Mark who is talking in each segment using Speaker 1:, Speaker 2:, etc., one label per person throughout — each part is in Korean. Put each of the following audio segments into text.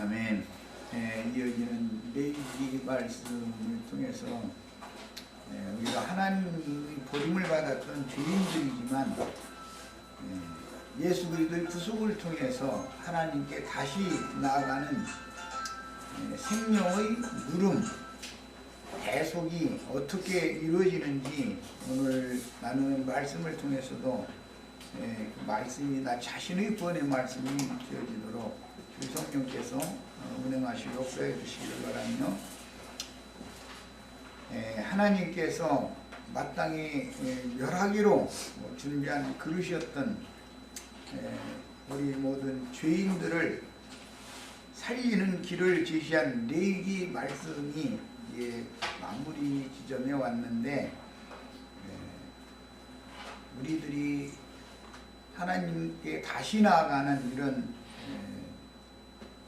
Speaker 1: 아멘. 이어지는 레위기 말씀을 통해서 우리가 하나님의 버림을 받았던 죄인들이지만 예수 그리스도의 구속을 통해서 하나님께 다시 나아가는 생명의 물음, 대속이 어떻게 이루어지는지 오늘 나누는 말씀을 통해서도 그 말씀이 나 자신의 구원의 말씀이 되어지도록 주 성령께서 운행하시고 표해 주시길 바라며, 하나님께서 마땅히 멸하기로 준비한 그릇이었던 우리 모든 죄인들을 살리는 길을 제시한 레위기 말씀이 마무리 지점에 왔는데, 우리들이 하나님께 다시 나아가는 이런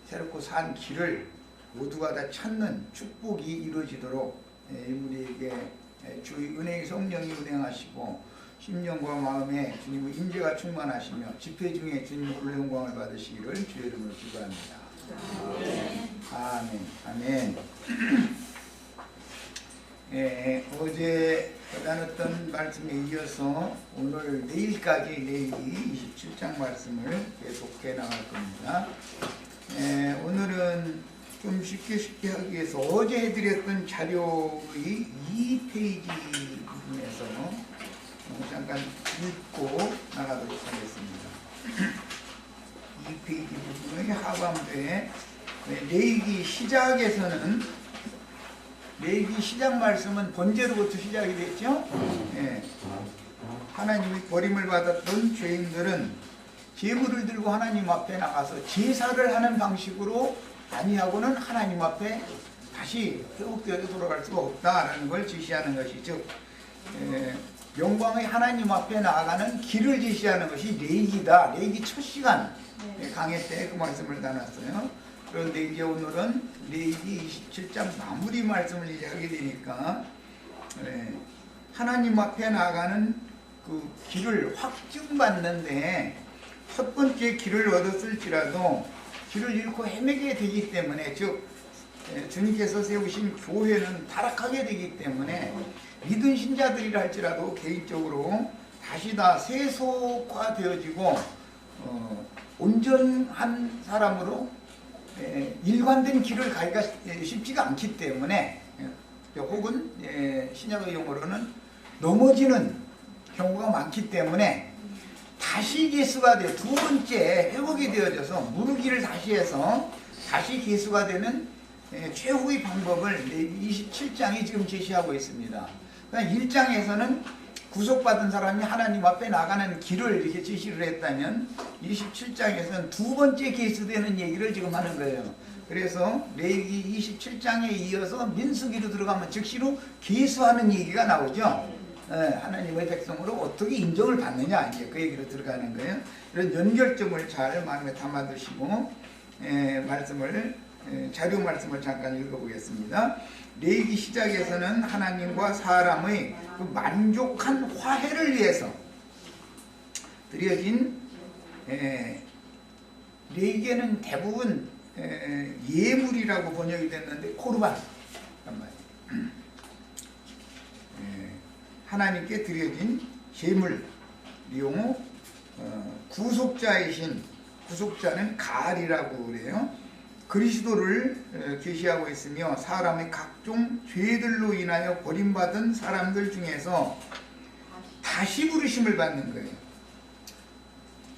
Speaker 1: 새롭고 산 길을 모두가 다 찾는 축복이 이루어지도록 우리에게 주의 은혜의 성령이 운행하시고 심령과 마음에 주님의 임재가 충만하시며 집회 중에 주님의 영광을 받으시기를 주의 이름으로 기도합니다. 아멘. 아멘. 어제 나눴던 말씀에 이어서 오늘 내일까지 레위기 27장 말씀을 계속해 나갈 겁니다. 오늘은 좀 쉽게 하기 위해서 어제 해드렸던 자료의 2페이지 부분에서 잠깐 읽고 나가도록 하겠습니다. 2페이지 부분의 하반부에 레위기 시작에서는, 레위기 시작 말씀은 번제로부터 시작이 됐죠. 하나님이 버림을 받았던 죄인들은 제물을 들고 하나님 앞에 나가서 제사를 하는 방식으로 아니하고는 하나님 앞에 다시 회복되어 돌아갈 수가 없다라는 걸 제시하는 것이, 즉 영광의 하나님 앞에 나아가는 길을 제시하는 것이 레위기다. 레위기 첫 시간 강의 때 그 말씀을 나눴어요. 그런데 이제 오늘은 레위기 27장 마무리 말씀을 이제 하게 되니까 하나님 앞에 나아가는 그 길을 확증받는데, 첫 번째 길을 얻었을지라도 길을 잃고 헤매게 되기 때문에, 즉 주님께서 세우신 교회는 타락하게 되기 때문에 믿은 신자들이라 할지라도 개인적으로 다시 다 세속화되어지고 온전한 사람으로 일관된 길을 가기가 쉽지가 않기 때문에, 혹은 신약의 용어로는 넘어지는 경우가 많기 때문에 다시 개수가 되어 두 번째 회복이 되어져서 무르기를 다시 해서 다시 개수가 되는 최후의 방법을 27장이 지금 제시하고 있습니다. 그러니까 1장에서는 구속받은 사람이 하나님 앞에 나가는 길을 이렇게 제시를 했다면 27장에서는 두 번째 개수되는 얘기를 지금 하는 거예요. 그래서 레위기 27장에 이어서 민수기로 들어가면 즉시로 개수하는 얘기가 나오죠. 하나님의 백성으로 어떻게 인정을 받느냐, 이제 그 얘기로 들어가는 거예요. 이런 연결점을 잘 마음에 담아두시고 자료 말씀을 잠깐 읽어보겠습니다. 레위기 시작에서는 하나님과 사람의 그 만족한 화해를 위해서 드려진, 레위기에는 대부분 예물이라고 번역이 됐는데 코르반, 하나님께 드려진 제물, 리용호 구속자이신, 구속자는 가알이라고 그래요. 그리스도를 계시하고 있으며 사람의 각종 죄들로 인하여 버림받은 사람들 중에서 다시 부르심을 받는 거예요.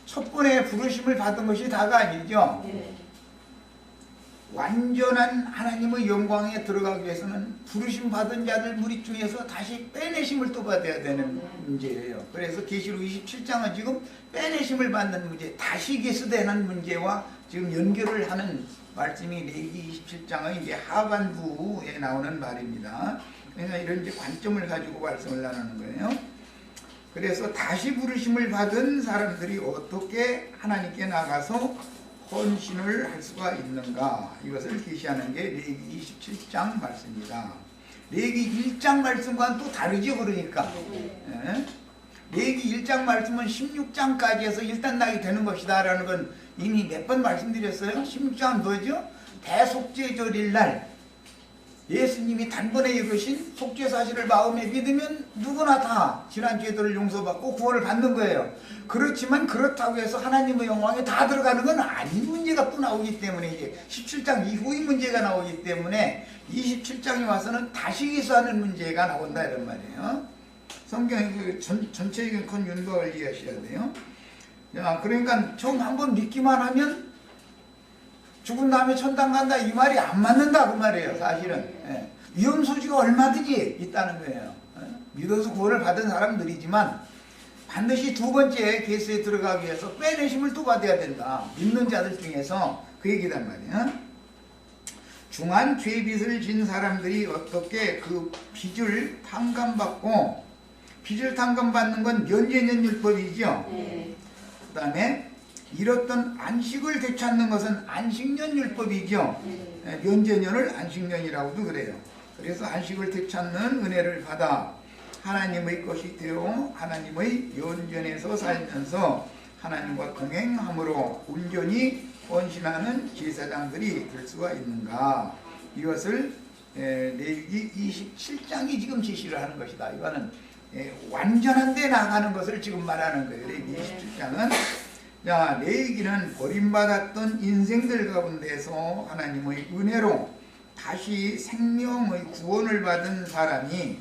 Speaker 1: 첫 번에 부르심을 받은 것이 다가 아니죠. 완전한 하나님의 영광에 들어가기 위해서는 부르심 받은 자들 무리 중에서 다시 빼내심을 또 받아야 되는 문제예요. 그래서 계시록 27장은 지금 빼내심을 받는 문제, 다시 개수되는 문제와 지금 연결을 하는 말씀이 레위기 27장의 이제 하반부에 나오는 말입니다. 그러니까 이런 이제 관점을 가지고 말씀을 나누는 거예요. 그래서 다시 부르심을 받은 사람들이 어떻게 하나님께 나가서 헌신을 할 수가 있는가, 이것을 계시하는 게 레위기 27장 말씀입니다. 레위기 1장 말씀과는 또 다르죠. 그러니까 레위기 1장 말씀은 16장까지 해서 일단락이 되는 것이다 라는 건 이미 몇 번 말씀드렸어요. 16장은 뭐죠? 대속죄절일 날 예수님이 단번에 이루신 속죄 사실을 마음에 믿으면 누구나 다 지난 죄들을 용서받고 구원을 받는 거예요. 그렇지만 그렇다고 해서 하나님의 영광에 다 들어가는 건 아닌 문제가 또 나오기 때문에 이제 17장 이후의 문제가 나오기 때문에 27장에 와서는 다시 기수하는 문제가 나온다 이런 말이에요. 성경의 그 전체적인 큰 윤곽을 이해하셔야 돼요. 자, 그러니까 처음 한번 믿기만 하면 죽은 다음에 천당 간다 이 말이 안 맞는다 그 말이에요. 사실은 예. 위험 소지가 얼마든지 있다는 거예요. 예. 믿어서 구원을 받은 사람들이지만 반드시 두 번째 계수에 들어가기 위해서 빼내심을 또 받아야 된다. 믿는 자들 중에서 그 얘기단 말이에요. 중한 죄빚을 진 사람들이 어떻게 그 빚을 탕감받고, 빚을 탕감받는 건 면제년 율법이죠. 그 다음에 잃었던 안식을 되찾는 것은 안식년 율법이죠. 면제년을 안식년이라고도 그래요. 그래서 안식을 되찾는 은혜를 받아 하나님의 것이 되어 하나님의 연전에서 살면서 하나님과 동행함으로 온전히 헌신하는 제사장들이 될 수가 있는가. 이것을 레위기 27장이 지금 제시를 하는 것이다. 이거는 완전한 데 나가는 것을 지금 말하는 거예요. 레위기 27장은 자, 레위기는 버림받았던 인생들 가운데서 하나님의 은혜로 다시 생명의 구원을 받은 사람이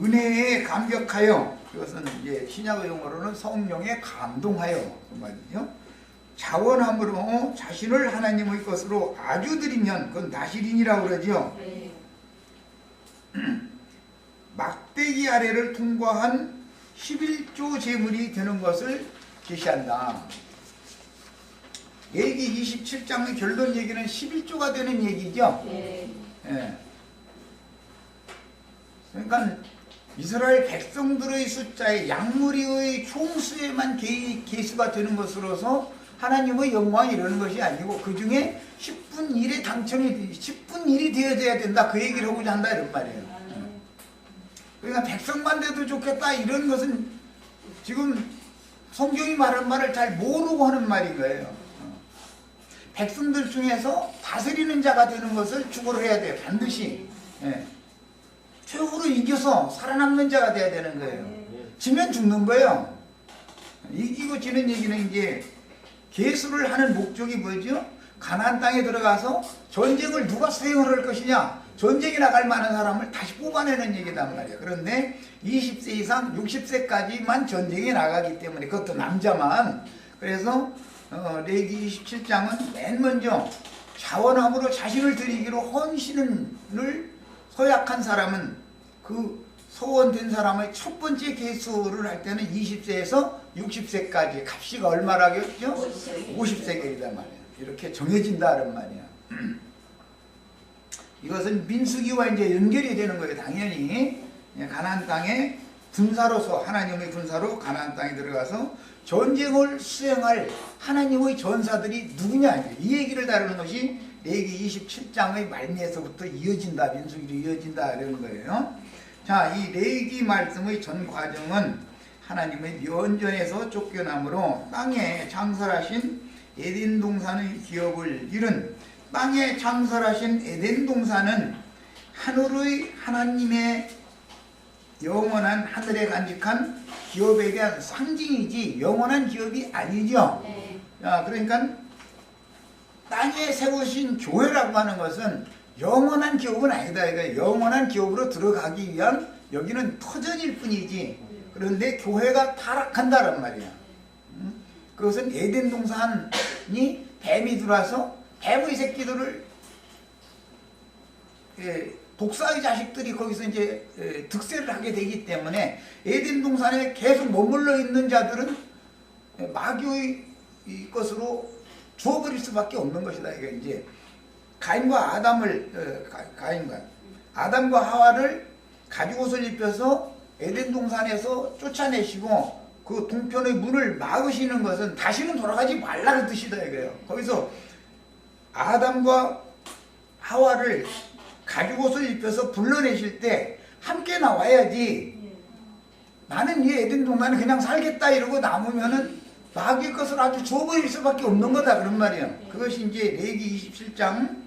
Speaker 1: 은혜에 감격하여, 그것은 이제 신약의 용어로는 성령에 감동하여 그 말이죠. 자원함으로 자신을 하나님의 것으로 아주 드리면 그건 나실인이라고 그러죠. 막대기 아래를 통과한 11조 제물이 되는 것을 제시한다. 레위기 27장의 결론 얘기는 11조가 되는 얘기죠. 예. 그러니까 이스라엘 백성들의 숫자의 양무리의 총수에만 계수가 되는 것으로서 하나님의 영광이 이러는 것이 아니고 그 중에 10분 1에 당첨이 10분 1이 되어져야 된다. 그 얘기를 하고자 한다 이런 말이에요. 그러니까 백성만 돼도 좋겠다 이런 것은 지금 성경이 말한 말을 잘 모르고 하는 말인 거예요. 백성들 중에서 다스리는 자가 되는 것을 추구를 해야 돼요. 반드시. 최후로 이겨서 살아남는 자가 돼야 되는 거예요. 지면 죽는 거예요. 이기고 지는 얘기는 이제 계수를 하는 목적이 뭐죠? 가나안 땅에 들어가서 전쟁을 누가 수행을 할 것이냐, 전쟁에 나갈 만한 사람을 다시 뽑아내는 얘기단 말이에요. 그런데 20세 이상 60세까지만 전쟁에 나가기 때문에, 그것도 남자만. 그래서 레위기 27장은 맨 먼저 자원함으로 자신을 드리기로 헌신을 서약한 사람은, 그 소원된 사람의 첫 번째 계수를 할 때는 20세에서 60세까지 값이가 얼마라겠죠? 50세겔이란 말이에요. 이렇게 정해진다는 말이야. 이것은 민수기와 이제 연결이 되는 거예요. 당연히 가나안 땅에 군사로서, 하나님의 군사로 가나안 땅에 들어가서 전쟁을 수행할 하나님의 전사들이 누구냐, 이 얘기를 다루는 것이 레위기 27장의 말미에서부터 이어진다, 민수기로 이어진다 이러는 거예요. 자, 이 레위기 말씀의 전 과정은 하나님의 면전에서 쫓겨남으로 땅에 창설하신 에덴 동산의 기업을 잃은, 땅에 창설하신 에덴 동산은 하늘의 하나님의 영원한 하늘에 간직한 기업에 대한 상징이지 영원한 기업이 아니죠. 자, 그러니까 땅에 세우신 교회라고 하는 것은 영원한 기업은 아니다. 이거 영원한 기업으로 들어가기 위한 여기는 터전일 뿐이지. 그런데 교회가 타락한다란 말이야. 그것은 에덴 동산이 뱀이 들어와서 뱀의 새끼들을, 독사의 자식들이 거기서 이제 득세를 하게 되기 때문에 에덴 동산에 계속 머물러 있는 자들은 마귀의 것으로 죽어버릴 수밖에 없는 것이다. 이게 이제 가인과 아담과 하와를 가죽옷을 입혀서 에덴 동산에서 쫓아내시고 그 동편의 문을 막으시는 것은 다시는 돌아가지 말라는 뜻이다 이거예요. 거기서 아담과 하와를 가죽옷을 입혀서 불러내실 때 함께 나와야지, 나는 이 에덴 동산에 그냥 살겠다 이러고 남으면은 마귀의 것을 아주 줘버릴 수밖에 없는 거다 그런 말이에요. 그것이 이제 레위기 27장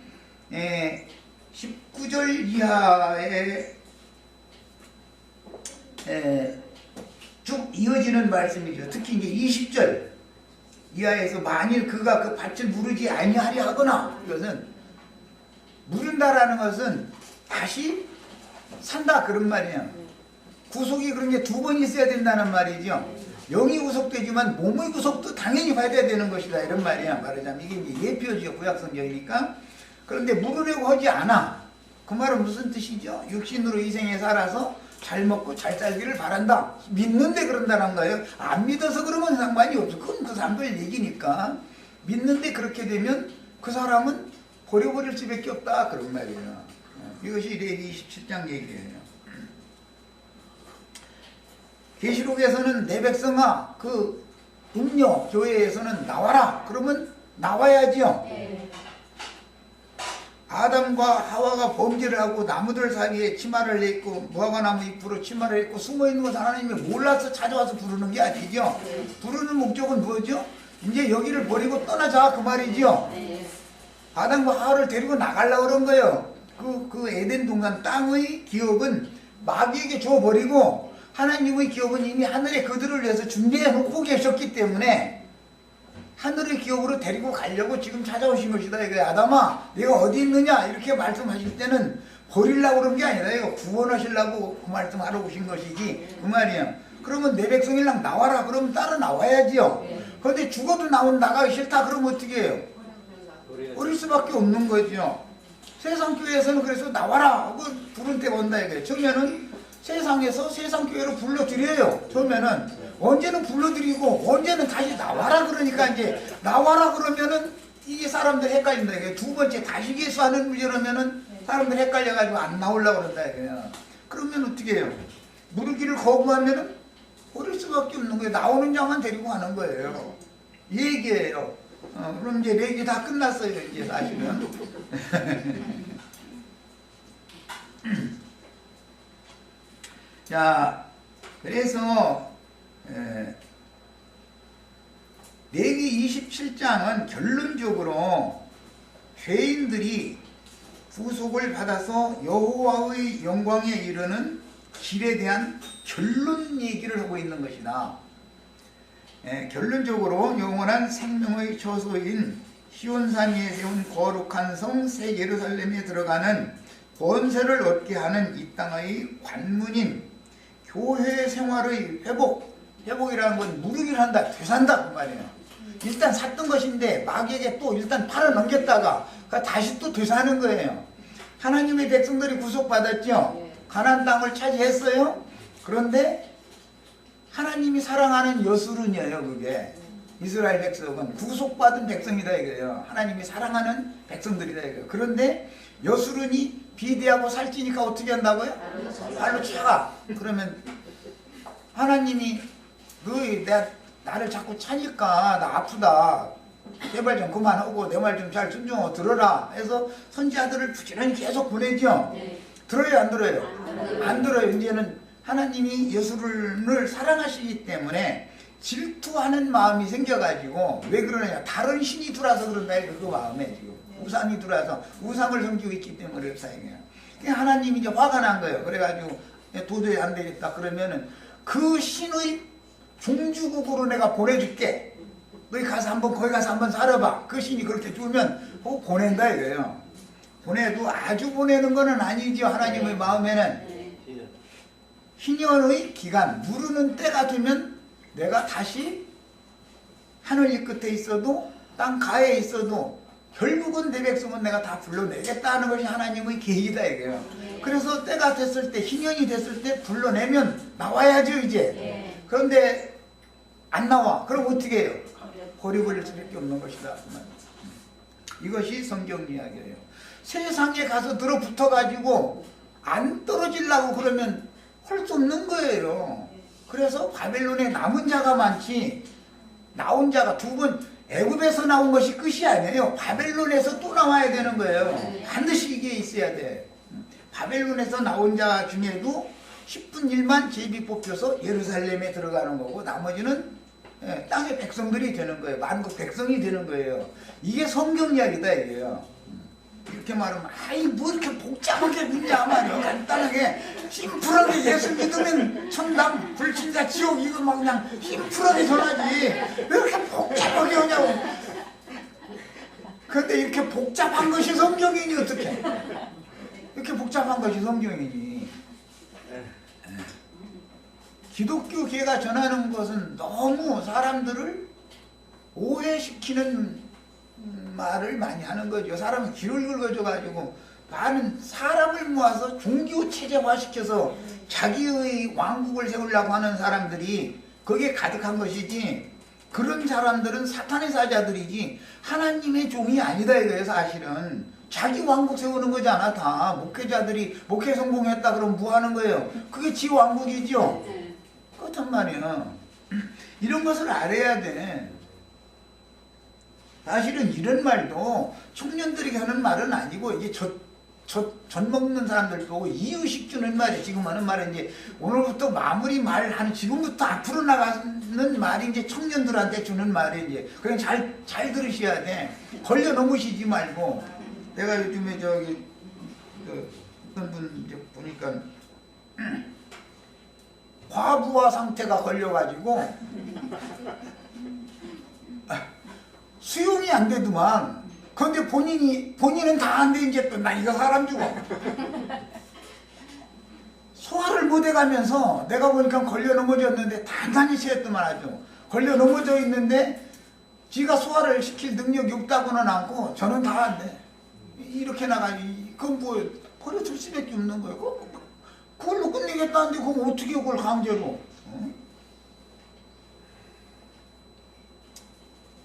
Speaker 1: 19절 이하에 쭉 이어지는 말씀이죠. 특히 이제 20절 이하에서 만일 그가 그 밭을 무르지 아니하려 하거나, 이것은 무른다라는 것은 다시 산다 그런 말이에요. 구속이 그런 게 두 번 있어야 된다는 말이죠. 영이 구속되지만 몸의 구속도 당연히 받아야 되는 것이다 이런 말이야. 말하자면 이게 이제 예표죠, 구약성경이니까. 그런데 무르려고 하지 않아. 그 말은 무슨 뜻이죠? 육신으로 이 생에 살아서 잘 먹고 잘 살기를 바란다. 믿는데 그런다는 거예요. 안 믿어서 그러면 상관이 없어. 그건 그 사람들 얘기니까. 믿는데 그렇게 되면 그 사람은 버려버릴 수밖에 없다 그런 말이에요. 이것이 레위기 27장 얘기예요. 계시록에서는 내 백성아 그 음녀 교회에서는 나와라. 그러면 나와야지요. 아담과 하와가 범죄를 하고 나무들 사이에 치마를 입고 무화과나무 잎으로 치마를 입고 숨어있는 것을 하나님이 몰라서 찾아와서 부르는 게 아니죠. 부르는 목적은 뭐죠? 이제 여기를 버리고 떠나자 그 말이죠. 아담과 하와를 데리고 나가려고 그런 거예요. 그 에덴 동산 땅의 기업은 마귀에게 줘버리고 하나님의 기업은 이미 하늘에 그들을 위해서 준비해 놓고 계셨기 때문에 하늘의 기업으로 데리고 가려고 지금 찾아오신 것이다. 이거 아담아 내가 어디 있느냐 이렇게 말씀하실 때는 버리려고 그런 게 아니라 이거 구원하시려고 그 말씀하러 오신 것이지 그 말이에요. 그러면 내 백성이랑 나와라. 그러면 따라 나와야지요. 그런데 죽어도 나가기 싫다 그러면 어떻게 해요? 버릴 수밖에 없는 거죠. 세상 교회에서는 그래서 나와라 하고 부른 때 본다 이거예요. 처음에는 세상에서 세상 교회로 불러드려요. 처음에는 언제는 불러드리고 언제는 다시 나와라 그러니까 이제 나와라 그러면은 이게 사람들 헷갈린다 이게 두 번째 다시 예수하는 문제라면은 사람들 헷갈려가지고 안 나오려고 그런다 이거예요. 그러면 어떻게 해요? 무르기를 거부하면은 버릴 수밖에 없는 거예요. 나오는 자만 데리고 가는 거예요. 이 얘기예요. 그럼 이제 레위기 다 끝났어요 이제 사실은. 자, 그래서 레위기 27장은 결론적으로 죄인들이 구속을 받아서 여호와의 영광에 이르는 길에 대한 결론 얘기를 하고 있는 것이다. 결론적으로 영원한 생명의 처소인 시온산 위에 세운 거룩한 성 새 예루살렘에 들어가는 권세를 얻게 하는 이 땅의 관문인 교회 생활의 회복이라는 건 무르기를 한다, 되산다 그 말이에요. 일단 샀던 것인데 마귀에게 또 일단 팔아 넘겼다가 다시 또 되사는 거예요. 하나님의 백성들이 구속받았죠. 가나안 땅을 차지했어요. 그런데 하나님이 사랑하는 여수른이에요. 그게 이스라엘 백성은 구속받은 백성이다 이거예요. 하나님이 사랑하는 백성들이다 이거예요. 그런데 여수른이 비대하고 살찌니까 어떻게 한다고요? 발로 차가. 그러면 하나님이 나를 자꾸 차니까 나 아프다. 제발 좀 그만하고 내 말 좀 잘 순종하고 들어라 해서 선지자들을 부지런히 계속 보내죠. 들어요 안 들어요? 안 들어요. 이제는 하나님이 여수른을 사랑하시기 때문에 질투하는 마음이 생겨가지고 왜 그러냐, 다른 신이 들어와서 그런다 그 마음에 지금 우상이 들어와서 우상을 섬기고 있기 때문에 그렇다이거예요. 하나님이 이제 화가 난 거예요. 그래가지고 도저히 안 되겠다 그러면은 그 신의 종주국으로 내가 보내줄게. 너희 가서 거기 가서 한번 살아봐. 그 신이 그렇게 주면 보낸다 이거예요. 보내도 아주 보내는 거는 아니죠. 하나님의 마음에는 희년의 기간, 무르는 때가 되면 내가 다시 하늘 끝에 있어도 땅 가에 있어도 결국은 내 백성은 내가 다 불러내겠다 하는 것이 하나님의 계획이다 이거예요. 그래서 때가 됐을 때, 희년이 됐을 때 불러내면 나와야죠 이제. 그런데 안 나와. 그럼 어떻게 해요? 버려버릴 수밖에 없는 것이다. 이것이 성경 이야기예요. 세상에 가서 들어붙어가지고 안 떨어지려고 그러면 할 수 없는 거예요. 그래서 바벨론에 남은 자가 많지 나온 자가 두 번 애굽에서 나온 것이 끝이 아니에요. 바벨론에서 또 나와야 되는 거예요. 반드시 이게 있어야 돼. 바벨론에서 나온 자 중에도 10분 1만 제비 뽑혀서 예루살렘에 들어가는 거고 나머지는 땅의 백성들이 되는 거예요. 만국 백성이 되는 거예요. 이게 성경 이야기다 이게요. 이렇게 말하면 아이 뭐 이렇게 복잡하게 믿냐 말이야. 간단하게 심플하게 예수 믿으면 천당 불친자 지옥 이거 막 그냥 심플하게 전하지 왜 이렇게 복잡하게 하냐고. 근데 이렇게 복잡한 것이 성경이니 어떻게 이렇게 복잡한 것이 성경이니. 기독교계가 전하는 것은 너무 사람들을 오해시키는 말을 많이 하는 거죠. 사람은 귀를 긁어줘가지고 많은 사람을 모아서 종교체제화시켜서 자기의 왕국을 세우려고 하는 사람들이 거기에 가득한 것이지, 그런 사람들은 사탄의 사자들이지 하나님의 종이 아니다 이거예요. 사실은 자기 왕국 세우는 거잖아. 다 목회자들이 목회 성공했다 그러면 뭐 하는 거예요? 그게 지 왕국이죠. 그렇단 말이야. 이런 것을 알아야 돼. 사실은 이런 말도 청년들에게 하는 말은 아니고 이게 젖 먹는 사람들 보고 이유식 주는 말이 지금 하는 말은 이제 오늘부터 마무리 말하는 지금부터 앞으로 나가는 말이 이제 청년들한테 주는 말이 이제 그냥 잘 들으셔야 돼. 걸려 넘으시지 말고. 내가 요즘에 저기 어떤 분 이제 보니까 과부하 상태가 걸려가지고 수용이 안 되더만. 그런데 본인은 다 안 돼. 이제 또 나 이거 사람 죽어. 소화를 못 해가면서 내가 보니까 걸려 넘어졌는데 단단히 취했더만 아주. 걸려 넘어져 있는데 지가 소화를 시킬 능력이 없다고는 않고 저는 다 안 돼. 이렇게 나가지. 그건 뭐 버려줄 수밖에 없는 거예요. 그걸로 끝내겠다는데 그럼 어떻게 그걸 강제로.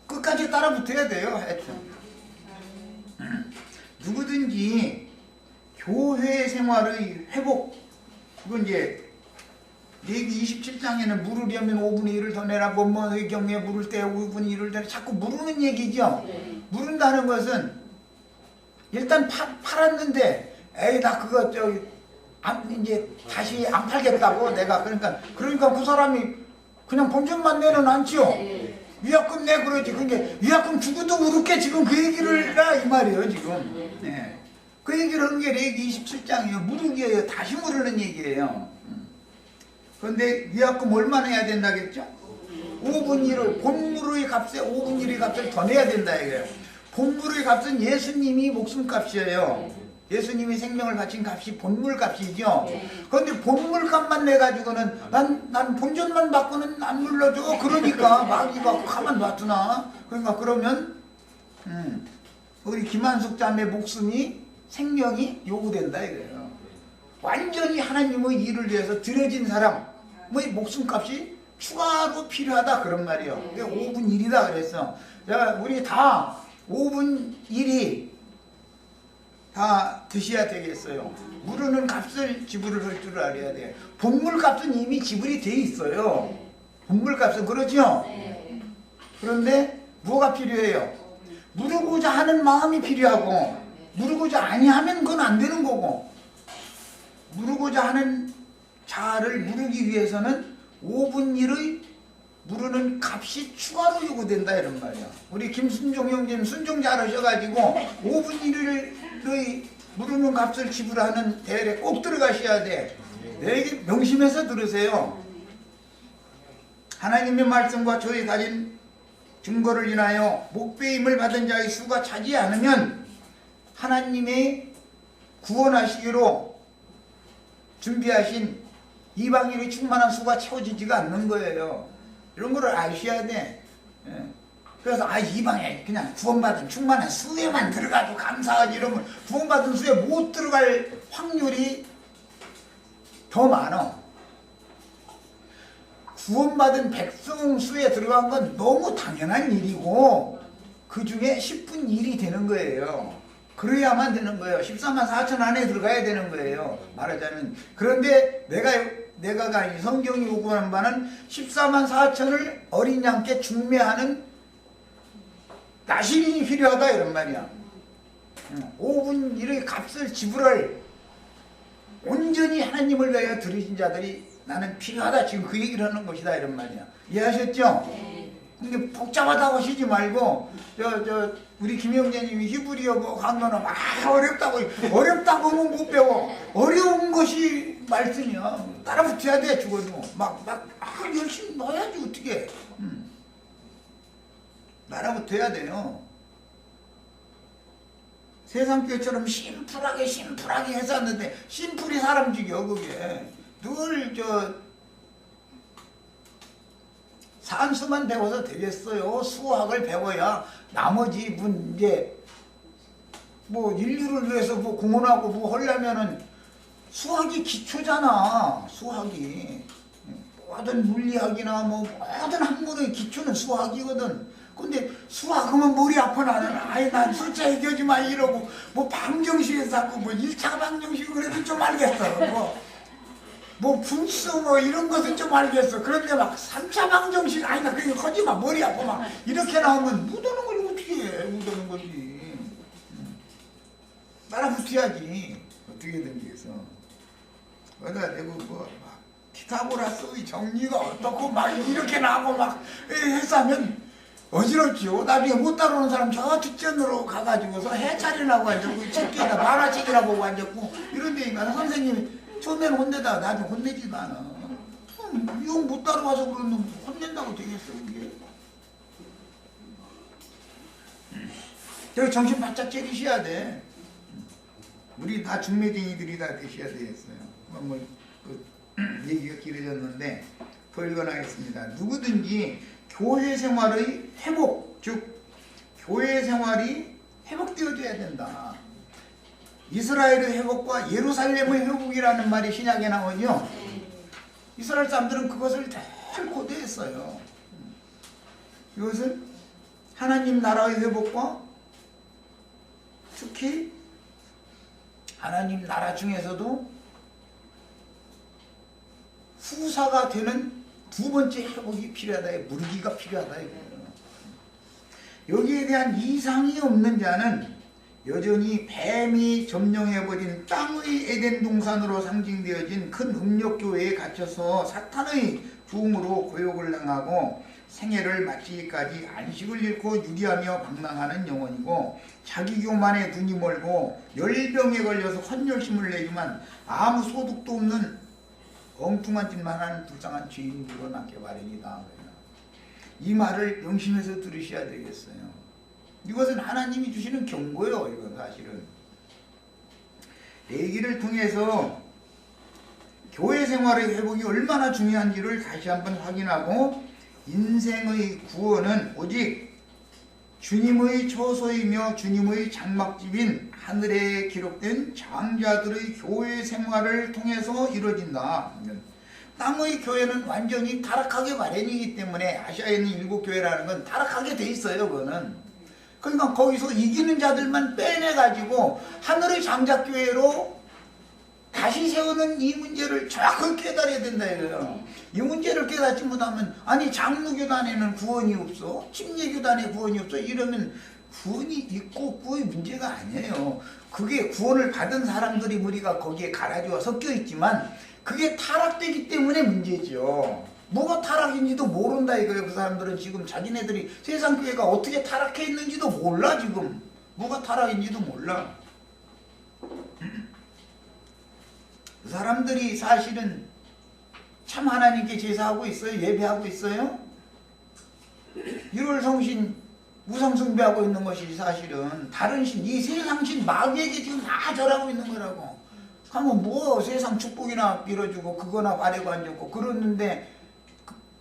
Speaker 1: 끝까지 따라 붙어야 돼요. 하여튼 누구든지 교회 생활의 회복, 그건 이제 레위기 27장에는 물으려면 5분의 1을 더 내라, 뭐뭐의 경우에 물을 때 5분의 1을 더 내라, 자꾸 물으는 얘기죠. 물은다는 것은 일단 팔았는데 에이 나 그거 저기 이제 다시 안 팔겠다고 내가 그러니까 그 사람이 그냥 본전만 내는 않지요. 위약금 내 그러지. 그게 위약금 주고도 모르게 지금 그 얘기를 해라 이 말이에요 지금. 네. 그 얘기를 하는 게 레위기 27장이에요. 무르기예요. 다시 무르는 얘기예요. 그런데 위약금 얼마나 해야 된다겠죠? 5분의 1을 본물의 값에 5분의 1의 값을 더 내야 된다 이거예요. 본물의 값은 예수님이 목숨값이에요. 예수님이 생명을 바친 값이 본물값이죠. 그런데 본물값만 내가지고는 난 본전만 받고는 안 눌러줘. 그러니까 마귀가 가만 놔두나. 그러니까 그러면 우리 김한숙 자매 목숨이 생명이 요구된다 이거예요. 완전히 하나님의 일을 위해서 들여진 사람의 목숨값이 추가로 필요하다 그런 말이에요. 5분 1이다 그랬어. 우리 다 5분 1이 다 드셔야 되겠어요. 무르는 값을 지불을 할 줄 알아야 돼. 본물 값은 이미 지불이 돼 있어요. 본물 값은 그러죠? 그런데 뭐가 필요해요? 무르고자 하는 마음이 필요하고, 무르고자 아니하면 그건 안 되는 거고, 무르고자 하는 자를 무르기 위해서는 5분 1의 무르는 값이 추가로 요구된다 이런 말이야. 우리 김순종 형님 순종 잘하셔가지고 5분 1의 무르는 값을 지불하는 대회에 꼭 들어가셔야 돼. 내게 명심해서 들으세요. 하나님의 말씀과 저희 가진 증거를 인하여 목배임을 받은 자의 수가 차지 않으면 하나님의 구원하시기로 준비하신 이방인의 충만한 수가 채워지지가 않는 거예요. 이런 거를 아셔야 돼. 그래서 이방에 그냥 구원받은 충만한 수에만 들어가도 감사하지 이러면 구원받은 수에 못 들어갈 확률이 더 많아. 구원받은 백성 수에 들어간 건 너무 당연한 일이고 그 중에 10분 1이 되는 거예요. 그래야만 되는 거예요. 14만 4천 안에 들어가야 되는 거예요. 말하자면. 그런데 내가 이 성경이 요구하는 바는 14만 4천을 어린 양께 중매하는 나시린이 필요하다 이런 말이야. 5분 1의 값을 지불할 온전히 하나님을 위하여 들으신 자들이 나는 필요하다 지금 그 얘기를 하는 것이다 이런 말이야. 이해하셨죠? 근데 복잡하다고 하시지 말고 우리 김영재님이 히브리어 뭐 강론은 막 어렵다고 하면 못 배워. 어려운 것이 말씀이야. 따라붙어야 돼. 죽어도 막 열심히 넣어야지 어떻게. 따라붙어야 돼요. 세상 교회처럼 심플하게 했었는데 심플이 사람 죽여. 그게 늘 산수만 배워서 되겠어요. 수학을 배워야 나머지 문제 뭐 인류를 위해서 뭐 공헌하고 뭐 하려면은 수학이 기초잖아. 수학이 모든 물리학이나 뭐 모든 학문의 기초는 수학이거든. 근데 수학하면 머리 아파 나는. 아이 난 숫자 얘기하지 마 이러고 뭐 방정식에서 자꾸 뭐 1차 방정식 그래도 좀 알겠어. 뭐 분수 뭐 이런 것은 좀 알겠어. 그런데 막 3차 방정식 아니다 그게 하지마 머리 아파 막 이렇게 나오면 묻어는 걸 어떻게 해. 묻어는 거지. 따라붙어야지 어떻게든지 해서. 그러다 내고 뭐 피타고라스의 정리가 어떻고 막 이렇게 나오고 막 해서 하면 어지럽지요. 나중에 못 따라오는 사람 저 뒷전으로 가가지고서 해차리라고 앉았고 책기에다 만화책이라 보고 앉았고 이런 데니까 선생님이 처음에는 혼내다가 나중에 혼내지도 않아. 이거 못 따라와서 그러면 혼낸다고 되겠어 그게. 저기 정신 바짝 차리셔야 돼. 우리 다 중매쟁이들이 다 되셔야 되겠어요. 얘기가 길어졌는데 더 읽어나겠습니다. 누구든지 교회 생활의 회복, 즉 교회 생활이 회복되어져야 된다. 이스라엘의 회복과 예루살렘의 회복이라는 말이 신약에 나오죠. 이스라엘 사람들은 그것을 잘 고대했어요. 이것은 하나님 나라의 회복과 특히 하나님 나라 중에서도 후사가 되는 두 번째 회복이 필요하다. 무르기가 필요하다. 여기에 대한 이상이 없는 자는 여전히 뱀이 점령해버린 땅의 에덴 동산으로 상징되어진 큰 음력교회에 갇혀서 사탄의 부흥으로 고욕을 당하고 생애를 마치기까지 안식을 잃고 유리하며 방랑하는 영혼이고 자기 교만에 눈이 멀고 열병에 걸려서 헌혈심을 내지만 아무 소득도 없는 엉뚱한 짓만 하는 불쌍한 죄인으로 남게 마련이다. 이 말을 명심해서 들으셔야 되겠어요. 이것은 하나님이 주시는 경고예요. 이건 사실은 레위기를 통해서 교회 생활의 회복이 얼마나 중요한지를 다시 한번 확인하고 인생의 구원은 오직 주님의 처소이며 주님의 장막집인 하늘에 기록된 장자들의 교회 생활을 통해서 이루어진다. 땅의 교회는 완전히 타락하게 마련이기 때문에 아시아에 있는 7교회라는 건 타락하게 돼 있어요. 그거는. 그러니까 거기서 이기는 자들만 빼내가지고 하늘의 장자교회로 다시 세우는 이 문제를 정확하게 깨달아야 된다 이거예요. 이 문제를 깨닫지 못하면 아니 장로교단에는 구원이 없어, 침례교단에 구원이 없어 이러면 구원이 있고 없고의 문제가 아니에요. 그게 구원을 받은 사람들이 우리가 거기에 가라지와 섞여 있지만 그게 타락되기 때문에 문제죠. 뭐가 타락인지도 모른다 이거예요. 그 사람들은 지금 자기네들이 세상 교회가 어떻게 타락해 있는지도 몰라. 지금 뭐가 타락인지도 몰라. 그 사람들이 사실은 참 하나님께 제사하고 있어요? 예배하고 있어요? 1월 성신 우상숭배하고 있는 것이 사실은 다른 신, 이 세상 신 마귀에게 지금 다 절하고 있는 거라고. 하면 뭐 세상 축복이나 빌어주고 그거나 바래고 앉았고 그러는데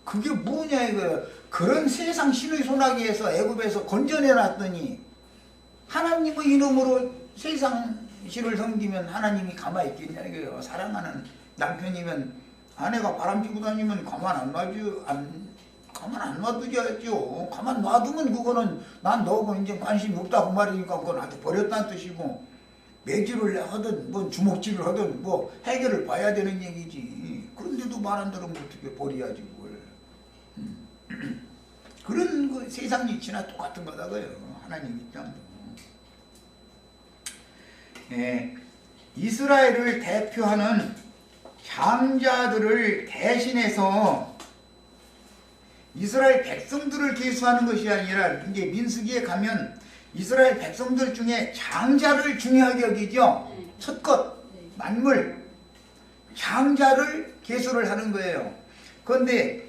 Speaker 1: 그게 뭐냐 이거예요. 그런 세상 신의 소나기에서 애굽에서 건져내놨더니 하나님의 이름으로 세상 신을 섬기면 하나님이 가만히 있겠냐 이거예요. 사랑하는 남편이면 아내가 바람 피고 다니면 가만 안 놔두죠. 가만 놔두면 그거는 난 너하고 이제 관심이 없다 그 말이니까 그건 나한테 버렸다는 뜻이고 매질을 하든 뭐 주먹질을 하든 뭐 해결을 봐야 되는 얘기지. 그런데도 말 안 들으면 어떻게 버려야지 그걸. 그런 그 세상 이치나 똑같은 거다고요. 하나님 입장도. 이스라엘을 대표하는 장자들을 대신해서 이스라엘 백성들을 계수하는 것이 아니라 이게 민수기에 가면 이스라엘 백성들 중에 장자를 중요하게 여기죠. 첫것, 만물, 장자를 계수를 하는 거예요. 그런데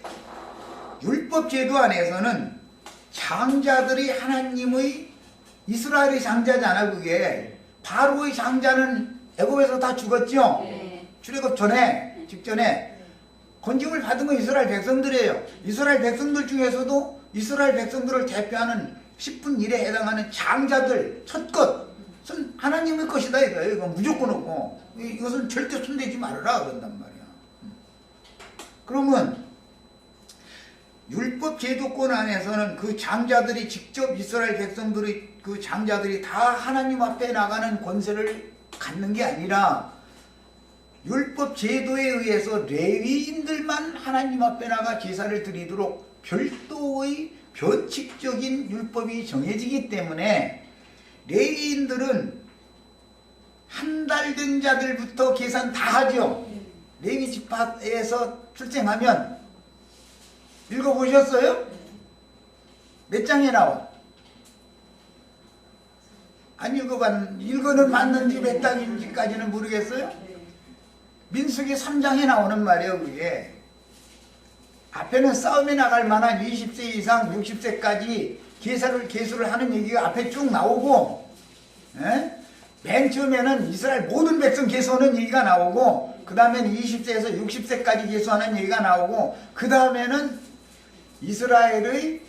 Speaker 1: 율법 제도 안에서는 장자들이 하나님의 이스라엘의 장자잖아. 그게 바로의 장자는 애굽에서 다 죽었죠. 출애굽 전에 직전에 건짐을 받은 건 이스라엘 백성들이에요. 이스라엘 백성들 중에서도 이스라엘 백성들을 대표하는 10분 1에 해당하는 장자들 첫것은 하나님의 것이다 이거예요. 이건 무조건 없고 이것은 절대 손대지 말아라 그런단 말이야. 그러면 율법 제도권 안에서는 그 장자들이 직접 이스라엘 백성들의 그 장자들이 다 하나님 앞에 나가는 권세를 갖는 게 아니라 율법 제도에 의해서 레위인들만 하나님 앞에 나가 제사를 드리도록 별도의 변칙적인 율법이 정해지기 때문에 레위인들은 한 달 된 자들부터 계산 다 하죠. 레위 지파에서 출생하면 읽어보셨어요? 몇 장에 나와? 안 읽어는 봤는지 몇 장인지까지는 모르겠어요? 민수기 3장에 나오는 말이에요. 그게 앞에는 싸움에 나갈 만한 20세 이상 60세까지 계수를 하는 얘기가 앞에 쭉 나오고, 맨 처음에는 이스라엘 모든 백성 계수하는 얘기가 나오고, 그 다음에는 20세에서 60세까지 계수하는 얘기가 나오고, 그 다음에는 이스라엘의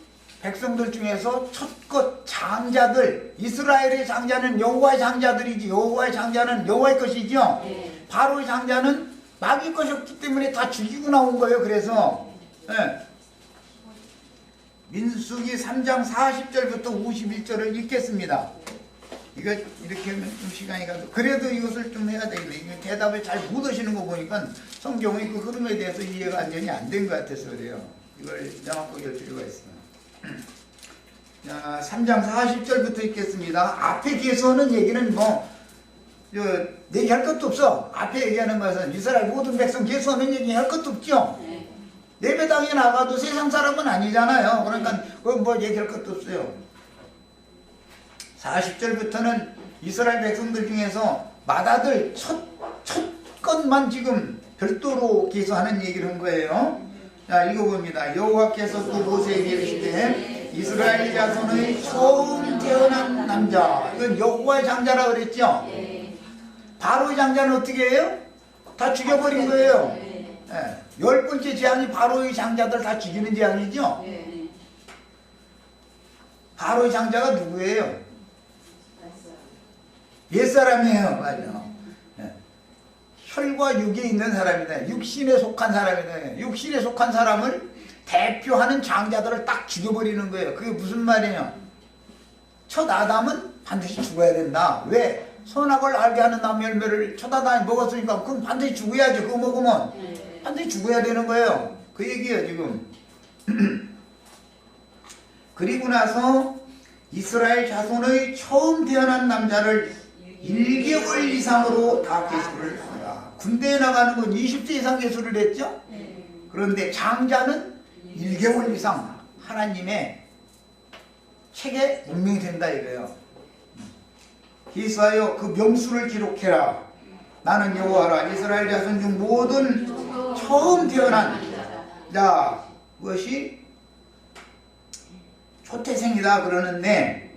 Speaker 1: 백성들 중에서 첫것 장자들, 이스라엘의 장자는 여호와의 장자들이지, 여호와의 장자는 여호와의 것이죠. 바로의 장자는 마귀의 것이었기 때문에 다 죽이고 나온 거예요. 그래서 민수기 3장 40절부터 51절을 읽겠습니다. 이거 이렇게 하면 좀 시간이 가도 그래도 이것을 좀 해야 되겠네. 대답을 잘 못 하시는 거 보니까 성경의 그 흐름에 대해서 이해가 완전히 안 된 것 같아서 그래요. 이걸 명확하게 할 필요가 있어요. 자, 3장 40절부터 읽겠습니다. 앞에 계수하는 얘기는 얘기할 것도 없어. 앞에 얘기하는 것은 이스라엘 모든 백성 계수하는 얘기할 것도 없죠. 예배당에 나가도 세상 사람은 아니잖아요. 그러니까 그건 얘기할 것도 없어요. 40절부터는 이스라엘 백성들 중에서 맏아들 첫 것만 지금 별도로 계수하는 얘기를 한 거예요. 자, 읽어봅니다. 여호와께서 또 모세에게 이르시되 이스라엘 자손의 처음 태어난 남자, 이건 여호와의 장자라고 그랬죠. 바로의 장자는 어떻게 해요? 다 죽여버린 거예요. 10번째 재앙이 바로의 장자들 다 죽이는 재앙이죠. 바로의 장자가 누구예요? 옛사람이에요. 맞아요. 혈과 육에 있는 사람이다. 육신에 속한 사람이다. 육신에 속한 사람을 대표하는 장자들을 딱 죽여버리는 거예요. 그게 무슨 말이에요? 첫 아담은 반드시 죽어야 된다. 왜? 선악을 알게 하는 나무 열매를 첫 아담이 먹었으니까 그럼 반드시 죽어야죠. 그거 먹으면 반드시 죽어야 되는 거예요. 그 얘기예요 지금. 그리고 나서 이스라엘 자손의 처음 태어난 남자를 1개월 이상으로 다 계수를 한다. 군대에 나가는 건 20세 이상 계수를 했죠. 그런데 장자는 1개월 이상 하나님의 책에 명명이 된다 이거예요. 계수하여 그 명수를 기록해라. 나는 여호와라. 이스라엘 자손 중 모든 처음 태어난 자 그것이 초태생이다 그러는데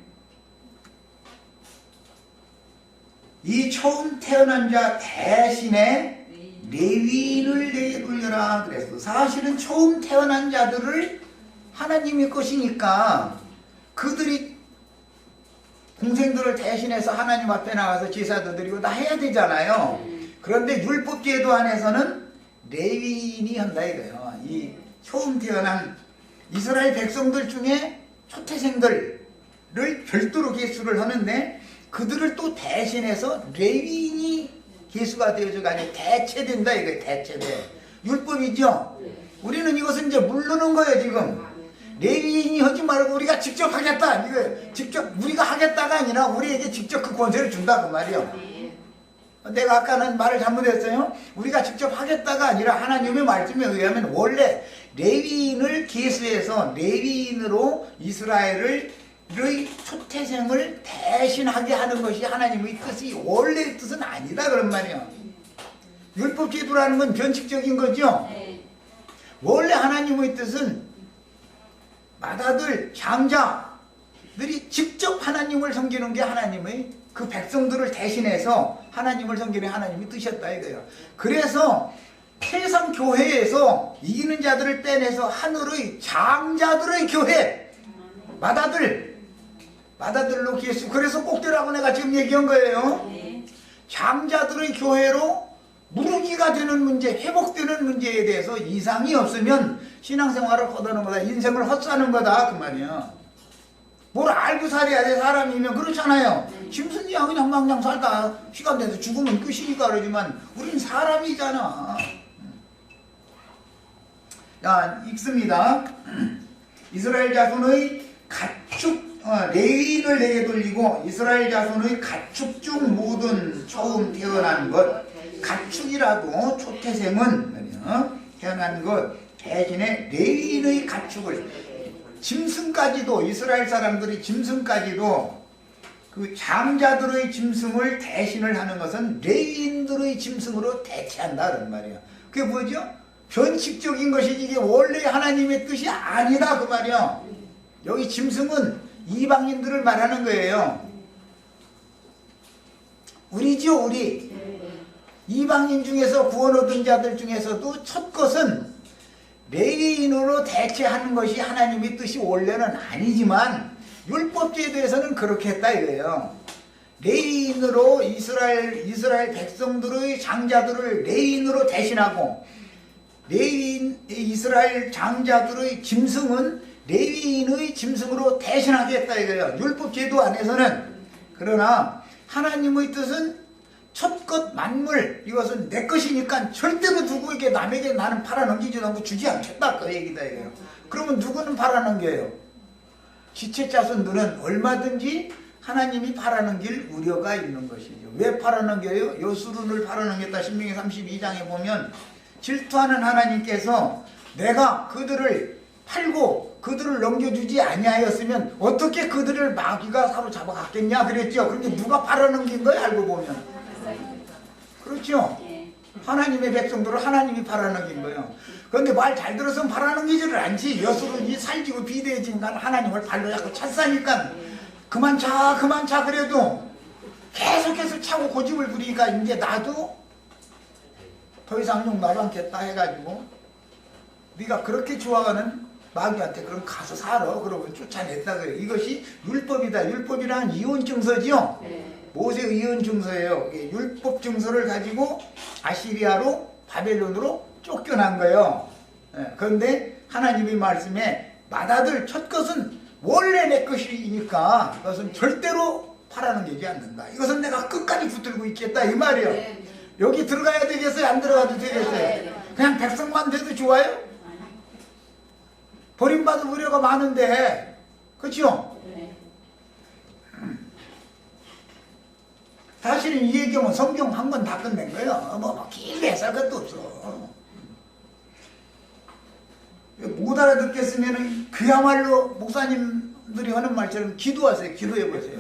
Speaker 1: 이 처음 태어난 자 대신에 레위인을 내게 돌려라 그랬어. 사실은 처음 태어난 자들을 하나님의 것이니까 그들이 동생들을 대신해서 하나님 앞에 나가서 제사도 드리고 다 해야 되잖아요. 그런데 율법 제도 안에서는 레위인이 한다 이거예요. 이 처음 태어난 이스라엘 백성들 중에 초태생들을 별도로 계수를 하는데 그들을 또 대신해서 레위인이 계수가 되어서가 아니라 대체된다 이거예요. 대체돼. 율법이죠. 우리는 이것은 이제 모르는 거예요 지금. 레위인이 하지 말고 우리가 직접 하겠다. 이거 직접 우리가 하겠다가 아니라 우리에게 직접 그 권세를 준다 그 말이요. 내가 아까는 말을 잘못했어요. 우리가 직접 하겠다가 아니라 하나님의 말씀에 의하면 원래 레위인을 계수해서 레위인으로 이스라엘의 초태생을 대신하게 하는 것이 하나님의 뜻이 원래의 뜻은 아니다 그런 말이야. 율법 제도라는 건 변칙적인 거죠. 원래 하나님의 뜻은 맏아들 장자들이 직접 하나님을 섬기는 게 하나님의 그 백성들을 대신해서 하나님을 섬기는 하나님이 뜻이었다 이거예요. 그래서 세상 교회에서 이기는 자들을 빼내서 하늘의 장자들의 교회 맏아들로 예수, 그래서 꼭대라고 내가 지금 얘기한 거예요. 장자들의 교회로 무르기가 되는 문제, 회복되는 문제에 대해서 이상이 없으면 신앙생활을 걷어는 거다, 인생을 헛사는 거다 그 말이야. 뭘 알고 살아야 돼 사람이면. 그렇잖아요. 짐승이야 그냥 망냥 살다 시간 돼서 죽으면 끝이니까 그러지만 우린 사람이잖아. 자, 읽습니다. 이스라엘 자손의 가축 레위인을 내게 돌리고 이스라엘 자손의 가축 중 모든 처음 태어난 것, 가축이라도 초태생은 태어난 것 대신에 레위인의 가축을, 짐승까지도 이스라엘 사람들이 짐승까지도 그 장자들의 짐승을 대신을 하는 것은 레위인들의 짐승으로 대체한다 그런 말이야. 그게 뭐죠? 변칙적인 것이지 이게 원래 하나님의 뜻이 아니다 그 말이야. 여기 짐승은 이방인들을 말하는 거예요. 우리죠 우리. 이방인 중에서 구원 얻은 자들 중에서도 첫 것은 레위인으로 대체하는 것이 하나님의 뜻이 원래는 아니지만 율법제도에서는 그렇게 했다 이거예요. 레위인으로 이스라엘 백성들의 장자들을 레위인으로 대신하고 이스라엘 장자들의 짐승은 레위인의 짐승으로 대신하게 했다 이거예요. 율법제도 안에서는. 그러나 하나님의 뜻은 첫 것 만물, 이것은 내 것이니까 절대로 누구에게 남에게 나는 팔아넘기지도 않고 주지 않겠다 그 얘기다 이거예요. 그러면 누구는 팔아넘겨요? 지체 자손들은 얼마든지 하나님이 팔아넘길 우려가 있는 것이죠. 왜 팔아넘겨요? 요수run을 팔아넘겼다. 신명기 32장에 보면 질투하는 하나님께서 내가 그들을 팔고 그들을 넘겨주지 아니하였으면 어떻게 그들을 마귀가 사로잡아 갔겠냐 그랬죠. 그런데 누가 팔아넘긴 거예요 알고 보면. 그렇죠. 하나님의 백성들을 하나님이 팔아넘긴 거예요. 그런데 말 잘 들어서 팔아넘기지를 않지. 여수run이 살지고 비대해진 간 하나님을 발로 잡고 찼사니까 그만 차 그래도 계속해서 차고 고집을 부리니까 이제 나도 더 이상 용납 않겠다 해가지고 네가 그렇게 좋아하는 마귀한테 그럼 가서 살아. 그러면 쫓아냈다 그래요. 이것이 율법이다. 율법이란 이혼 증서지요. 모세의 이혼 증서예요. 율법 증서를 가지고 아시리아로 바벨론으로 쫓겨난 거예요. 그런데 하나님의 말씀에 맏아들 첫 것은 원래 내 것이니까 그것은 절대로 팔아넘기지 않는다. 이것은 내가 끝까지 붙들고 있겠다 이 말이에요. 여기 들어가야 되겠어요? 안 들어가도 되겠어요? 그냥 백성만 돼도 좋아요? 버림받을 우려가 많은데 그렇죠? 사실은 이 얘기하면 성경 한 번 다 끝낸 거예요. 뭐 길게 해석할 것도 없어. 못 알아듣겠으면 그야말로 목사님들이 하는 말처럼 기도하세요. 기도해보세요.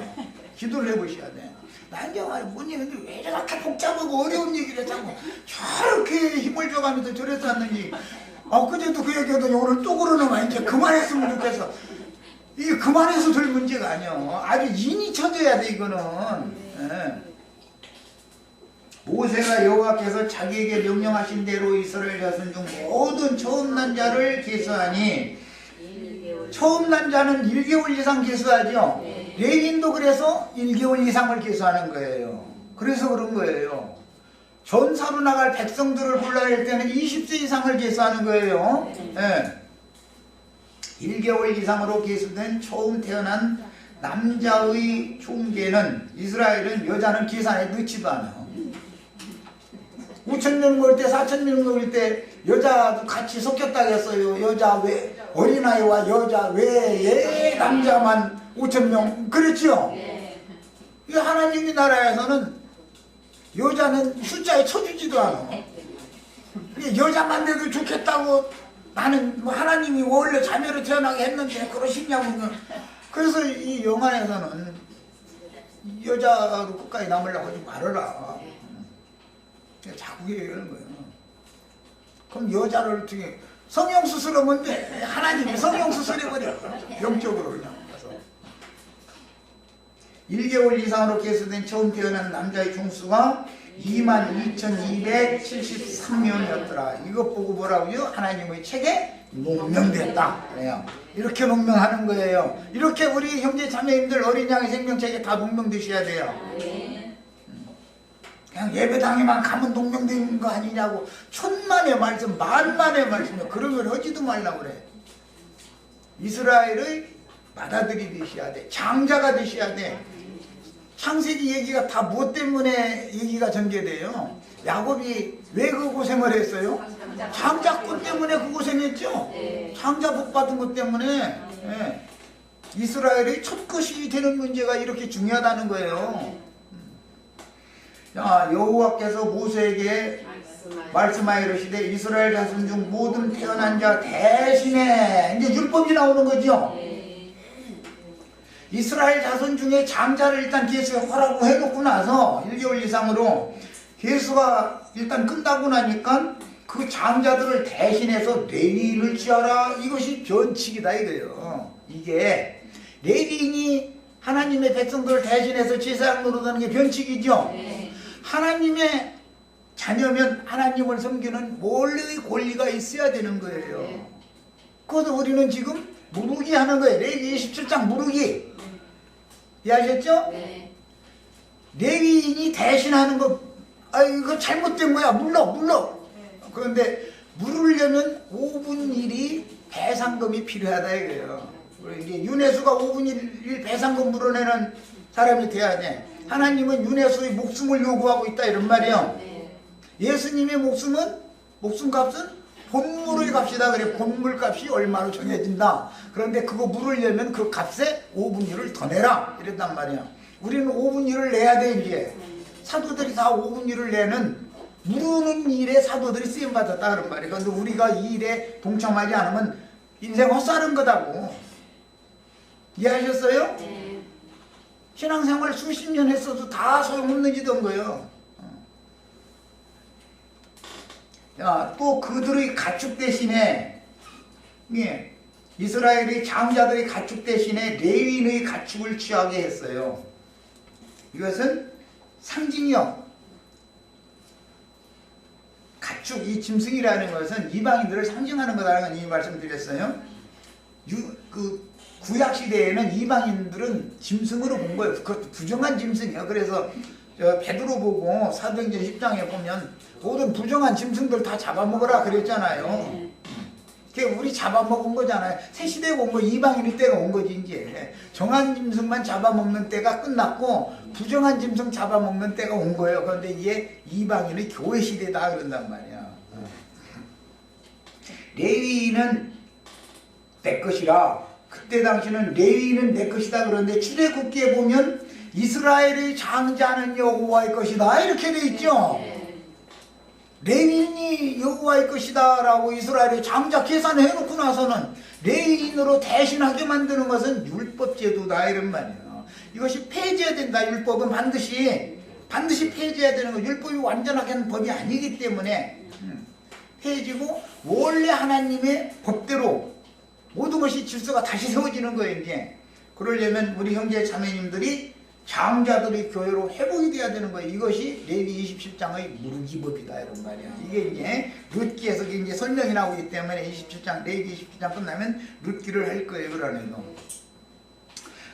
Speaker 1: 기도를 해보셔야 돼. 난정아 뭔 얘기인데 왜 저렇게 복잡하고 어려운 얘기를 자꾸 저렇게 힘을 줘가면서 저래서 하는지. 그제도 그 얘기하더니 오늘 또 그러는 이제 그만했으면 좋겠어. 이게 그만해서 될 문제가 아니야. 아주 인이 쳐져야 돼 이거는. 모세가 여호와께서 자기에게 명령하신 대로 이스라엘 자손 중 모든 처음 난 자를 계수하니, 처음 난 자는 1개월 이상 계수하죠. 레위인도 그래서 1개월 이상을 계수하는 거예요. 그래서 그런 거예요. 전사로 나갈 백성들을 골라야 할 때는 20세 이상을 계수하는 거예요. 1개월 이상으로 계수된 처음 태어난 남자의 총계는, 이스라엘은 여자는 계산에 넣지도 않아요. 5,000명 먹을 때 4,000명 먹을 때 여자도 같이 섞였다고 했어요. 여자 외, 어린아이와 여자 외에 남자만 5,000명 그랬죠. 이 하나님의 나라에서는 여자는 숫자에 쳐주지도 않아. 여자만 돼도 좋겠다고 나는 뭐 하나님이 원래 자매로 태어나게 했는데 그러시냐고. 그래서 이 영화에서는 여자로 끝까지 남으려고 하지 말아라. 자꾸 얘기하는 거예요. 그럼 여자를 어떻게 성형수술하면 돼. 하나님이 성형수술해버려. 영적으로 그냥. 1개월 이상으로 개수된 처음 태어난 남자의 총수가 22,273명이었더라. 이것 보고 뭐라고요? 하나님의 책에 농명됐다. 그래요. 이렇게 농명하는 거예요. 이렇게 우리 형제 자매님들 어린 양의 생명책에 다 농명되셔야 돼요. 그냥 예배당에만 가면 농명되는 거 아니냐고. 천만의 말씀, 만만의 말씀이요. 그런 걸 하지도 말라고 그래. 이스라엘의 맏아들이 되셔야 돼. 장자가 되셔야 돼. 창세기 얘기가 다 무엇 때문에 얘기가 전개돼요? 야곱이 왜 그 고생을 했어요? 장자꾼 때문에 그 고생했죠? 장자 복 받은 것 때문에. 예. 이스라엘의 첫 것이 되는 문제가 이렇게 중요하다는 거예요. 자, 여호와께서 모세에게 말씀하여 이르시되 이스라엘 자손 중 모든 태어난 자 대신에 이제 율법이 나오는 거죠. 이스라엘 자손 중에 장자를 일단 계수에 허락을 해놓고 나서 1개월 이상으로 계수가 일단 끝나고 나니까 그 장자들을 대신해서 레위인을 지어라. 이것이 변칙이다 이거예요. 이게 레위인이 하나님의 백성들을 대신해서 제사장 노릇하는 게 변칙이죠. 하나님의 자녀면 하나님을 섬기는 원래의 권리가 있어야 되는 거예요. 그것도 우리는 지금 무르기 하는 거예요. 레위 27장 무르기. 이해하셨죠? 네. 레위인이 대신하는 거, 아, 이거 잘못된 거야. 물러. 그런데 물으려면 5분 1이 배상금이 필요하다 이거예요. 이게 윤회수가 5분 1 배상금 물어내는 사람이 돼야 돼. 하나님은 윤회수의 목숨을 요구하고 있다 이런 말이에요. 예수님의 목숨값은 본물의 값이다. 그래. 본물값이 얼마로 정해진다. 그런데 그거 물으려면 그 값에 5분 1을 더 내라 이랬단 말이야. 우리는 5분 1을 내야 돼. 이제 사도들이 다 5분 1을 내는 물으는 일에 사도들이 쓰임받았다 그런 말이야. 그런데 우리가 이 일에 동참하지 않으면 인생 헛살은 거다고. 이해하셨어요? 신앙생활 수십 년 했어도 다 소용없는 짓인 거예요. 또 그들의 가축 대신에, 예, 이스라엘의 장자들의 가축 대신에 레위인의 가축을 취하게 했어요. 이것은 상징이요. 가축, 이 짐승이라는 것은 이방인들을 상징하는 거다라는 건 이미 말씀드렸어요. 구약 시대에는 이방인들은 짐승으로 본 거예요. 그것도 부정한 짐승이에요. 그래서 베드로 보고 사도행전 10장에 보면 모든 부정한 짐승들 다 잡아먹으라 그랬잖아요. 그게 우리 잡아먹은 거잖아요. 새 시대에 온 거 이방인의 때가 온 거지 이제. 정한 짐승만 잡아먹는 때가 끝났고 부정한 짐승 잡아먹는 때가 온 거예요. 그런데 이게 이방인의 교회 시대다 그런단 말이야. 레위인은 내 것이라. 그때 당시는 레위인은 내 것이다. 그런데 출애굽기에 보면 이스라엘의 장자는 여호와의 것이다 이렇게 돼 있죠. 레위인이 여호와의 것이다 라고 이스라엘의 장자 계산을 해놓고 나서는 레위인으로 대신하게 만드는 것은 율법제도다 이런 말이에요. 이것이 폐지해야 된다. 율법은 반드시 폐지해야 되는 거. 율법이 완전하게 하는 법이 아니기 때문에 폐지고 원래 하나님의 법대로 모든 것이 질서가 다시 세워지는 거예요. 이제 그러려면 우리 형제 자매님들이 장자들의 교회로 회복이 돼야 되는 거예요. 이것이 레위 27장의 무르기법이다 이런 말이야. 이게 이제 룻기에서 이제 설명이 나오기 때문에 27장 레위 27장 끝나면 룻기를 할 거예요. 그러네요.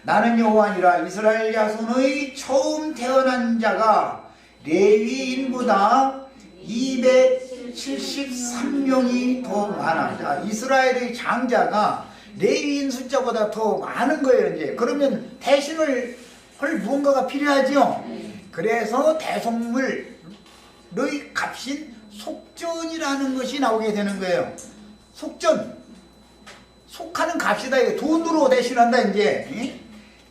Speaker 1: 나는 여호와니라. 이스라엘 자손의 처음 태어난 자가 레위인보다 273명이 더 많아. 자, 이스라엘의 장자가 레위인 숫자보다 더 많은 거예요. 이제 그러면 대신을 할 무언가가 필요하죠. 그래서 대속물의 값인 속전이라는 것이 나오게 되는 거예요. 속전, 속하는 값이다. 이거 돈으로 대신한다. 이제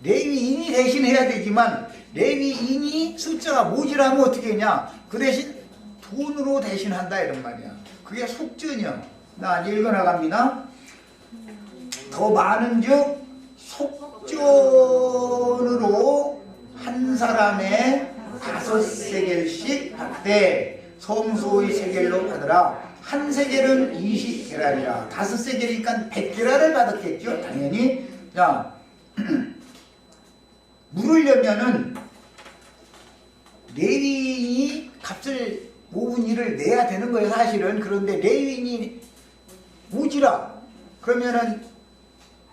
Speaker 1: 레위인이 대신해야 되지만 레위인이 숫자가 모자라면 어떻게 하냐? 그 대신 돈으로 대신한다 이런 말이야. 그게 속전이야. 나 읽어나갑니다. 더 많은즉 속전으로 한 사람의 5세겔씩 받되 성소의 세겔로 받으라. 한 세겔은 20게랄이라. 5세겔이니까 100게랄을 받았겠죠. 당연히. 자, 물으려면은 레위인이 값을 5분 1을 내야 되는 거예요, 사실은. 그런데 레위인이 오지라. 그러면은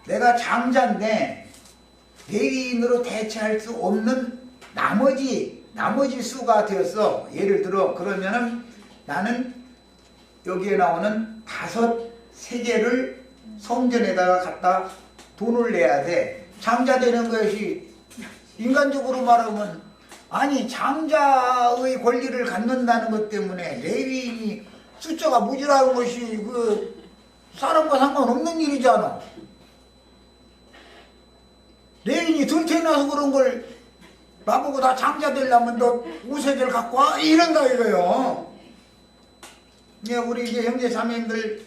Speaker 1: 내가 장자인데 레위인으로 대체할 수 없는 나머지 수가 되었어. 예를 들어 그러면은 나는 여기에 나오는 5세겔을 성전에다가 갖다 돈을 내야 돼. 장자 되는 것이 인간적으로 말하면 아니 장자의 권리를 갖는다는 것 때문에 레위인이 숫자가 무지라는 것이 그 사람과 상관없는 일이잖아. 레위인이 덜 태어나서 그런 걸 나보고 다 장자 되려면 너 5세겔 갖고 와? 이런다 이거요. 예, 우리 이제 형제 자매님들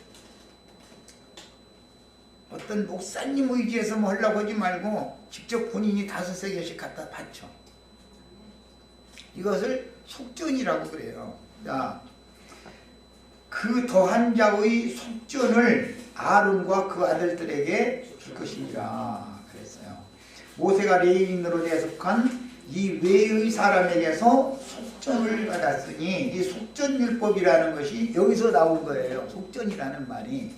Speaker 1: 어떤 목사님 의지에서 뭐 하려고 하지 말고 직접 본인이 5세겔씩 갖다 바쳐. 이것을 속전이라고 그래요. 자, 그 더한 자의 속전을 아론과 그 아들들에게 줄 것이니라 그랬어요. 모세가 레위인으로 대속한 이 외의 사람에게서 속전을 받았으니 이 속전율법이라는 것이 여기서 나온 거예요. 속전이라는 말이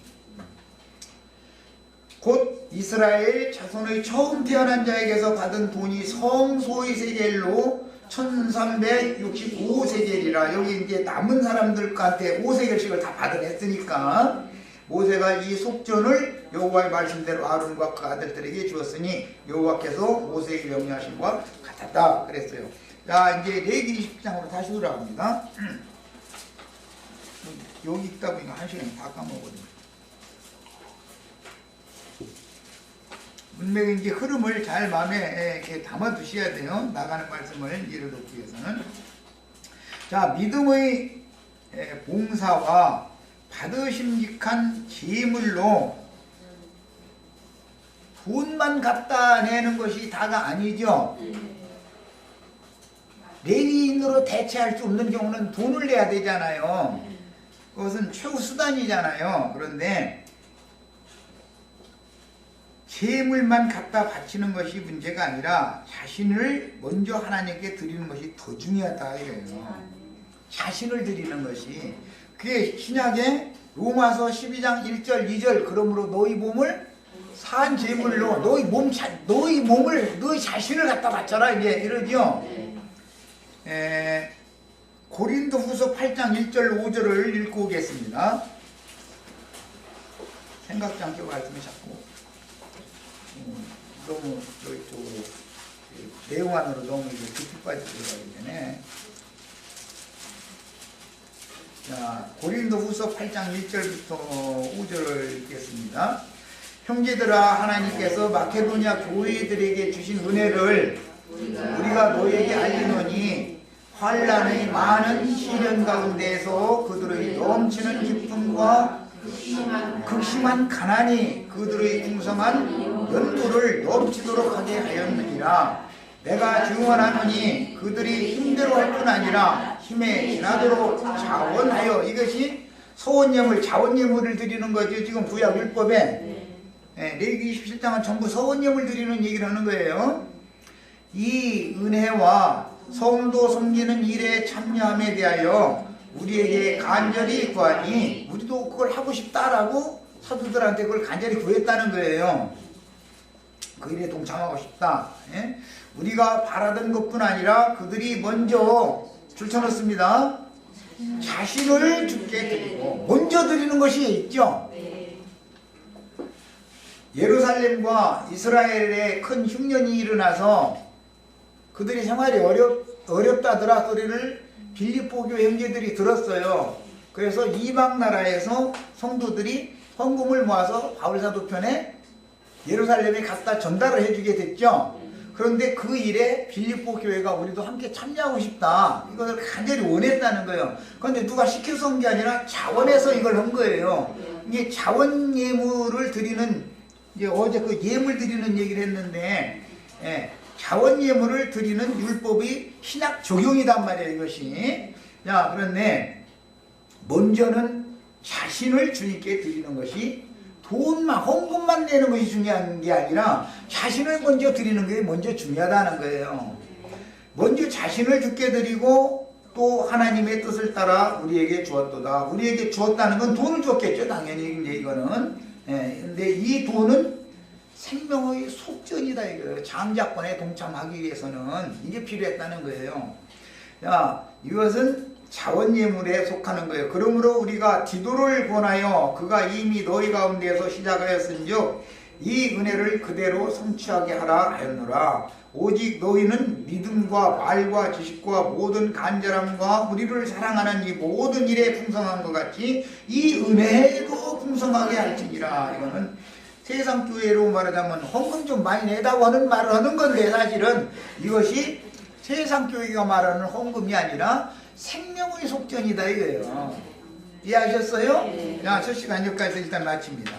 Speaker 1: 곧 이스라엘 자손의 처음 태어난 자에게서 받은 돈이 성소의 세겔로 1365세겔이라. 여기 이제 남은 사람들한테 5세겔씩을 다 받아냈으니까 모세가 이 속전을 여호와의 말씀대로 아론과 그 아들들에게 주었으니 여호와께서 모세에게 명령하신 바 같았다 그랬어요. 자, 이제 레위기 20장으로 다시 돌아갑니다. 여기 있다 보니까 1시간 다 까먹거든요. 분명히 이제 흐름을 잘 마음에 이렇게 담아 두셔야 돼요. 나가는 말씀을 이해를 돕기 위해서는. 자, 믿음의 봉사와 받으심직한 제물로 돈만 갖다 내는 것이 다가 아니죠. 레위인으로 대체할 수 없는 경우는 돈을 내야 되잖아요. 그것은 최후 수단이잖아요. 그런데 재물만 갖다 바치는 것이 문제가 아니라 자신을 먼저 하나님께 드리는 것이 더 중요하다 이거예요. 자신을 드리는 것이. 그게 신약의 로마서 12장 1절 2절 그러므로 너희 몸을 산 제물로 너희 몸을 너희 자신을 갖다 바쳐라 이제 이러죠. 고린도후서 8장 1절 5절을 읽고 오겠습니다. 생각지 않게 말씀이 자꾸 너무 저쪽으로 내용 안으로 너무 깊이 빠지기 때문에. 자, 고린도후서 8장 1절부터 5절을 읽겠습니다. 형제들아, 하나님께서 마케도냐 교회들에게 주신 은혜를 우리가 너에게 알리노니 환난의 많은 시련 가운데에서 그들의 넘치는 기쁨과 극심한 가난이 그들의 풍성한 연도를 넘치도록 하게 하였느니라. 내가 증언하노니 그들이 힘대로 할 뿐 아니라 힘에 지나도록 자원하여. 이것이 서원예물, 자원예물을 드리는 거죠. 지금 구약율법에 레위기 27장은 전부 서원예물 드리는 얘기를 하는 거예요. 이 은혜와 성도 섬기는 일에 참여함에 대하여 우리에게 간절히 구하니, 우리도 그걸 하고 싶다라고 사도들한테 그걸 간절히 구했다는 거예요. 그 일에 동참하고 싶다. 우리가 바라던 것뿐 아니라 그들이 먼저 줄쳐놓습니다. 자신을 주께 드리고 먼저 드리는 것이 있죠. 예루살렘과 이스라엘에 큰 흉년이 일어나서 그들이 생활이 어렵다더라 소리를 빌립보 교회 형제들이 들었어요. 그래서 이방 나라에서 성도들이 헌금을 모아서 바울사도 편에 예루살렘에 갖다 전달을 해주게 됐죠. 그런데 그 일에 빌립보 교회가 우리도 함께 참여하고 싶다. 이걸 간절히 원했다는 거예요. 그런데 누가 시켜서 한 게 아니라 자원해서 이걸 한 거예요. 이게 자원 예물을 드리는, 이제 어제 그 예물 드리는 얘기를 했는데, 자원 예물을 드리는 율법이 신약 적용이단 말이에요, 이것이. 자, 그런데 먼저는 자신을 주님께 드리는 것이, 돈만, 헌금만 내는 것이 중요한 게 아니라 자신을 먼저 드리는 게 먼저 중요하다는 거예요. 먼저 자신을 주께 드리고 또 하나님의 뜻을 따라 우리에게 주었도다. 우리에게 주었다는 건 돈을 줬겠죠, 당연히. 이제 이거는. 근데 이 돈은 생명의 속전이다 이거예요. 장자권에 동참하기 위해서는 이게 필요했다는 거예요. 자, 이것은 자원 예물에 속하는 거예요. 그러므로 우리가 디도를 권하여 그가 이미 너희 가운데에서 시작하였은즉 이 은혜를 그대로 성취하게 하라 하였노라. 오직 너희는 믿음과 말과 지식과 모든 간절함과 우리를 사랑하는 이 모든 일에 풍성한 것 같이 이 은혜도 풍성하게 할지니라. 이거는 세상 교회로 말하자면 헌금 좀 많이 내다고 하는 말을 하는 건데, 사실은 이것이 세상 교회가 말하는 헌금이 아니라 생명의 속전이다 이거예요. 이해하셨어요? 자, 첫 시간 여기까지 일단 마칩니다.